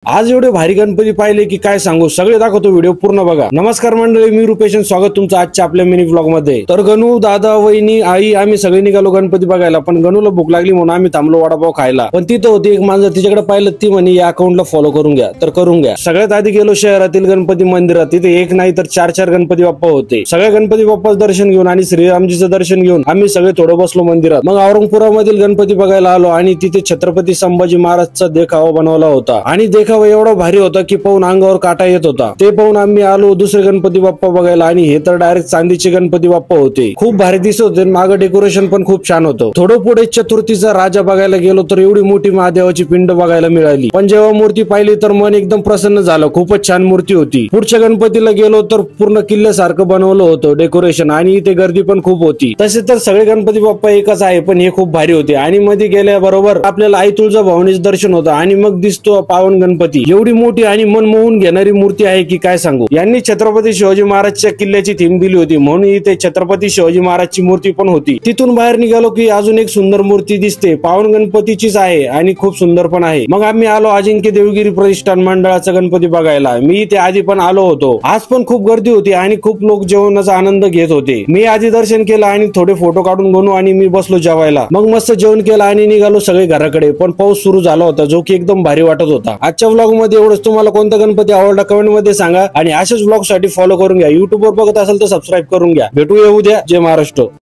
आज एवढे भारी गणपती पाहिले की काय सांगू, सगळे दाखवतो, व्हिडिओ पूर्ण बघा। नमस्कार मंडळी, मी रुपेश, स्वागत तुमचं आजच्या आपल्या मिनी ब्लॉग मध्ये। तर गणू, दादा, वहिनी, आई आम्ही सगळे निघालो गणपती बघायला, पण गणूला भूक लागली म्हणून आम्ही थांबलो वडापाव खायला। पण तिथं होती एक माणसं, तिच्याकडे पाहिलं, ती म्हणे या अकाउंटला फॉलो करून घ्या, तर करून घ्या। सगळ्यात आधी गेलो शहरातील गणपती मंदिरात, तिथे एक नाही तर चार गणपती बाप्पा होते। सगळ्या गणपती बाप्पाचं दर्शन घेऊन आणि श्रीरामजीचं दर्शन घेऊन आम्ही सगळे थोडं बसलो मंदिरात। मग औरंगपुरामधील गणपती बघायला आलो आणि तिथे छत्रपती संभाजी महाराजचा देखावा बनवला होता आणि देखावा एवढा भारी होता की पाहून अंगावर काटा येत होता। ते पाहून आम्ही आलो दुसरे गणपती बाप्पा बघायला आणि हे तर डायरेक्ट चांदीचे गणपती बाप्पा होते। खूप भारी दिसत होते, मागे डेकोरेशन पण खूप छान होतं। थोडं पुढे चतुर्थीचा राजा बघायला गेलो तर एवढी मोठी महादेवाची पिंड बघायला मिळाली, पण जेव्हा मूर्ती पाहिली तर मन एकदम प्रसन्न झालं। खूपच छान मूर्ती होती। पुढच्या गणपतीला गेलो तर पूर्ण किल्ल्यासारखं बनवलं होतं डेकोरेशन आणि इथे गर्दी पण खूप होती। तसे तर सगळे गणपती बाप्पा एकच आहे, पण हे खूप भारी होते। आणि मध्ये गेल्याबरोबर आपल्याला आई तुळजाभवानीचं दर्शन होतं आणि मग दिसतो पावन गणपती। एवढी मोठी आणि मन मोहून घेणारी मूर्ती आहे की काय सांगू। यांनी छत्रपती शिवाजी महाराजच्या किल्ल्याची थीम दिली होती, म्हणून इथे छत्रपती शिवाजी महाराजची मूर्ती पण होती। तिथून बाहेर निघालो की अजून एक सुंदर मूर्ती दिसते, पावन गणपतीचीच आहे आणि खूप सुंदर पण आहे। मग आम्ही आलो अजिंक्य देवगिरी प्रतिष्ठान मंडळाचा गणपती बघायला। मी इथे आधी पण आलो होतो। आज पण खूप गर्दी होती आणि खूप लोक जेवणाचा आनंद घेत होते। मी आधी दर्शन केलं आणि थोडे फोटो काढून बनवू आणि मी बसलो जेवायला। मग मस्त जेवण केलं आणि निघालो सगळे घराकडे, पण पाऊस सुरू झाला होता जो की एकदम भारी वाटत होता। आजच्या व्लॉग मध्ये एवढंच। तुम्हाला कोणता गणपती आवडला कमेंट मध्ये सांगा आणि अशाच व्लॉग साठी फॉलो करून घ्या। युट्यूब वर बघत असाल तर सबस्क्राईब करून घ्या। भेटूया उद्या। जय महाराष्ट्र।